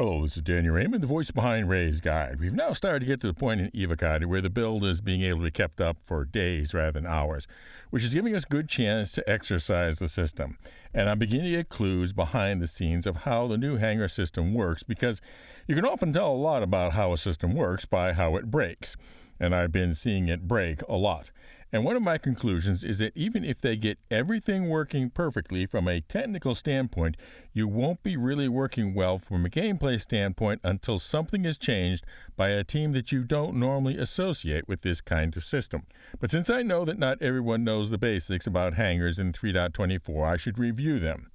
Hello, this is Daniel Raymond, the voice behind Ray's Guide. We've now started to get to the point in Evocati where the build is being able to be kept up for days rather than hours, which is giving us good chance to exercise the system. And I'm beginning to get clues behind the scenes of how the new Hangar system works, because you can often tell a lot about how a system works by how it breaks. And I've been seeing it break a lot. And one of my conclusions is that even if they get everything working perfectly from a technical standpoint, you won't be really working well from a gameplay standpoint until something is changed by a team that you don't normally associate with this kind of system. But since I know that not everyone knows the basics about hangars in 3.24, I should review them.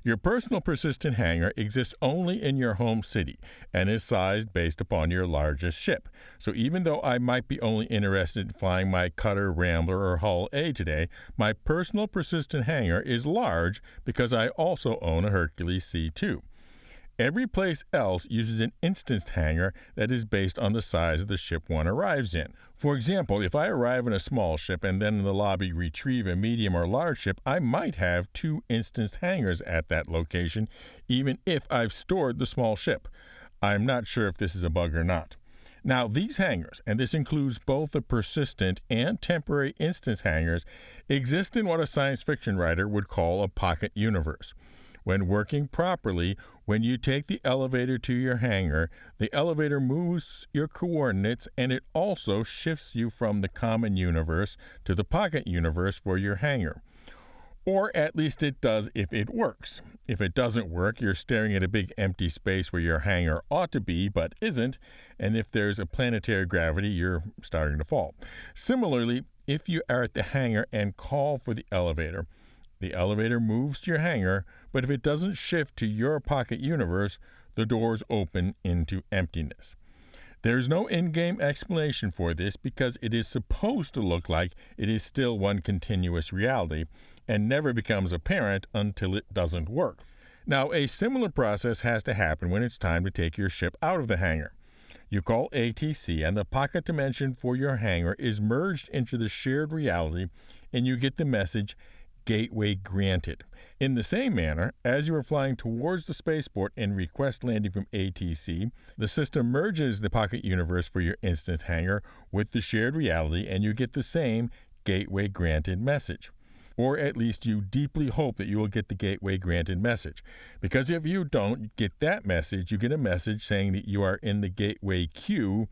Your personal persistent hangar exists only in your home city and is sized based upon your largest ship. So even though I might be only interested in flying my Cutter, Rambler, or Hull A today, my personal persistent hangar is large because I also own a Hercules C2. Every place else uses an instanced hangar that is based on the size of the ship one arrives in. For example, if I arrive in a small ship and then in the lobby retrieve a medium or large ship, I might have two instanced hangars at that location, even if I've stored the small ship. I'm not sure if this is a bug or not. Now, these hangars, and this includes both the persistent and temporary instance hangars, exist in what a science fiction writer would call a pocket universe. When working properly, when you take the elevator to your hangar, the elevator moves your coordinates and it also shifts you from the common universe to the pocket universe for your hangar. Or at least it does if it works. If it doesn't work, you're staring at a big empty space where your hangar ought to be but isn't, and if there's a planetary gravity, you're starting to fall. Similarly, if you are at the hangar and call for the elevator moves to your hangar, but if it doesn't shift to your pocket universe, the doors open into emptiness. There's no in-game explanation for this because it is supposed to look like it is still one continuous reality and never becomes apparent until it doesn't work. Now, a similar process has to happen when it's time to take your ship out of the hangar. You call ATC and the pocket dimension for your hangar is merged into the shared reality and you get the message, "Gateway granted." In the same manner, as you are flying towards the spaceport and request landing from ATC, the system merges the pocket universe for your instant hangar with the shared reality and you get the same "Gateway granted" message. Or at least you deeply hope that you will get the "Gateway granted" message. Because if you don't get that message, you get a message saying that you are in the gateway queue,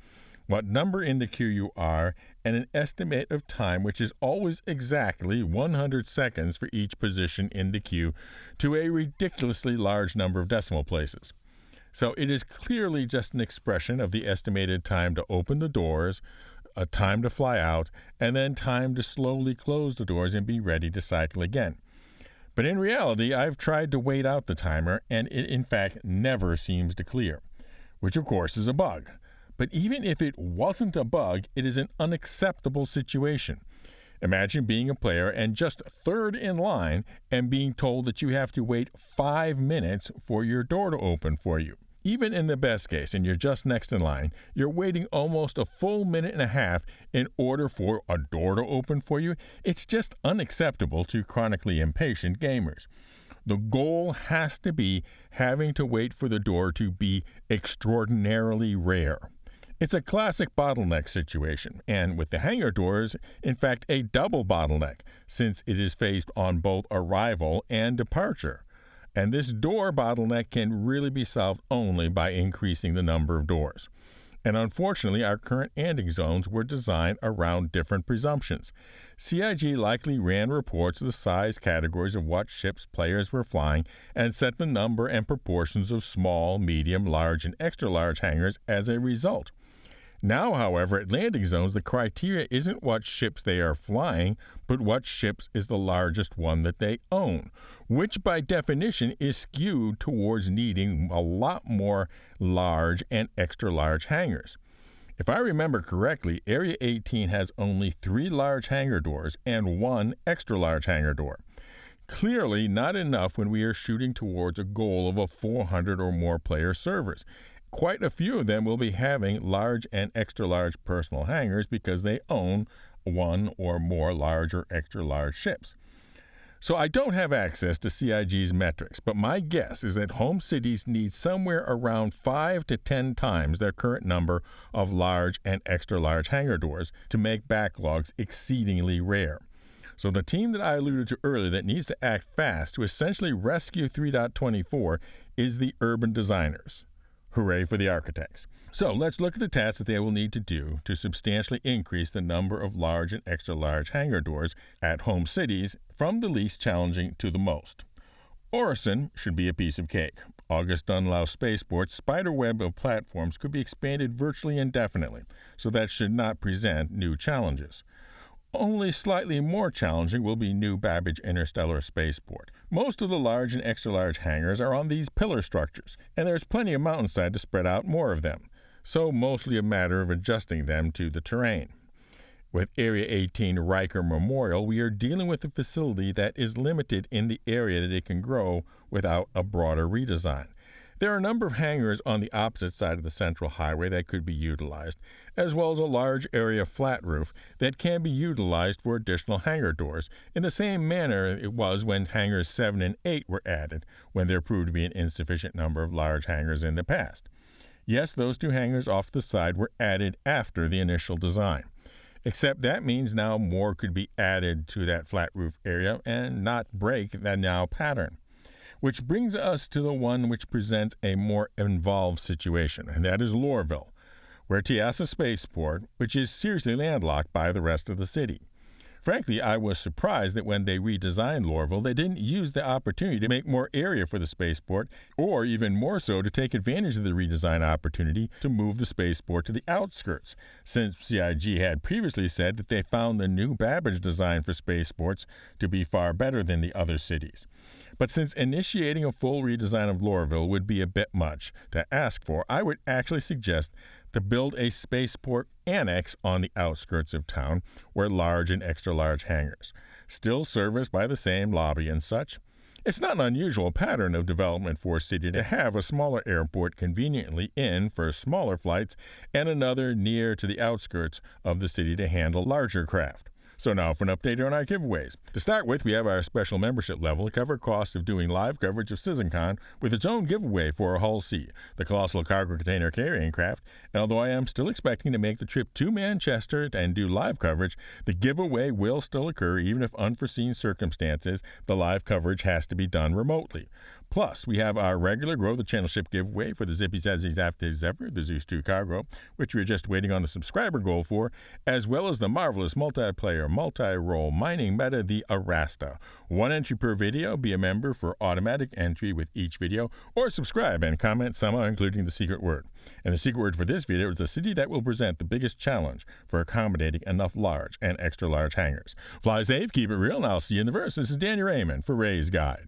what number in the queue you are, and an estimate of time, which is always exactly 100 seconds for each position in the queue, to a ridiculously large number of decimal places. So it is clearly just an expression of the estimated time to open the doors, a time to fly out, and then time to slowly close the doors and be ready to cycle again. But in reality, I've tried to wait out the timer, and it in fact never seems to clear, which of course is a bug. But even if it wasn't a bug, it is an unacceptable situation. Imagine being a player and just third in line and being told that you have to wait 5 minutes for your door to open for you. Even in the best case, and you're just next in line, you're waiting almost a full minute and a half in order for a door to open for you. It's just unacceptable to chronically impatient gamers. The goal has to be having to wait for the door to be extraordinarily rare. It's a classic bottleneck situation, and with the hangar doors, in fact, a double bottleneck, since it is faced on both arrival and departure. And this door bottleneck can really be solved only by increasing the number of doors. And unfortunately, our current landing zones were designed around different presumptions. CIG likely ran reports of the size categories of what ships players were flying and set the number and proportions of small, medium, large, and extra large hangars as a result. Now, however, at landing zones, the criteria isn't what ships they are flying, but what ships is the largest one that they own, which by definition is skewed towards needing a lot more large and extra large hangars. If I remember correctly, Area 18 has only 3 large hangar doors and 1 extra large hangar door. Clearly not enough when we are shooting towards a goal of a 400 or more player servers. Quite a few of them will be having large and extra large personal hangars because they own 1 or more large or extra large ships. So I don't have access to CIG's metrics, but my guess is that home cities need somewhere around 5 to 10 times their current number of large and extra-large hangar doors to make backlogs exceedingly rare. So the team that I alluded to earlier that needs to act fast to essentially rescue 3.24 is the urban designers. Hooray for the architects. So let's look at the tasks that they will need to do to substantially increase the number of large and extra-large hangar doors at home cities from the least challenging to the most. Orison should be a piece of cake. August Dunlop Spaceport's spider web of platforms could be expanded virtually indefinitely, so that should not present new challenges. Only slightly more challenging will be New Babbage Interstellar Spaceport. Most of the large and extra-large hangars are on these pillar structures, and there's plenty of mountainside to spread out more of them, so mostly a matter of adjusting them to the terrain. With Area 18 Riker Memorial, we are dealing with a facility that is limited in the area that it can grow without a broader redesign. There are a number of hangars on the opposite side of the central highway that could be utilized, as well as a large area flat roof that can be utilized for additional hangar doors, in the same manner it was when hangars 7 and 8 were added, when there proved to be an insufficient number of large hangars in the past. Yes, those 2 hangars off the side were added after the initial design. Except that means now more could be added to that flat roof area and not break that now pattern. Which brings us to the one which presents a more involved situation, and that is Lorville, where Tiasa Spaceport, which is seriously landlocked by the rest of the city. Frankly, I was surprised that when they redesigned Lorville, they didn't use the opportunity to make more area for the spaceport, or even more so to take advantage of the redesign opportunity to move the spaceport to the outskirts, since CIG had previously said that they found the new Babbage design for spaceports to be far better than the other cities. But since initiating a full redesign of Lorville would be a bit much to ask for, I would actually suggest to build a spaceport annex on the outskirts of town where large and extra-large hangars, still serviced by the same lobby and such. It's not an unusual pattern of development for a city to have a smaller airport conveniently in for smaller flights and another near to the outskirts of the city to handle larger craft. So now for an update on our giveaways. To start with, we have our special membership level to cover costs of doing live coverage of CitizenCon with its own giveaway for a Hull C, the colossal cargo container carrying craft. And although I am still expecting to make the trip to Manchester and do live coverage, the giveaway will still occur even if unforeseen circumstances, the live coverage has to be done remotely. Plus, we have our regular Grow the Channel Ship giveaway for the Zippy Zazzy Zafty Zephyr, the Zeus 2 cargo, which we are just waiting on the subscriber goal for, as well as the marvelous multiplayer, multi-role mining meta, the Arasta. 1 entry per video, be a member for automatic entry with each video, or subscribe and comment somehow including the secret word. And the secret word for this video is the city that will present the biggest challenge for accommodating enough large and extra large hangars. Fly safe, keep it real, and I'll see you in the verse. This is Danny Raymond for Ray's Guide.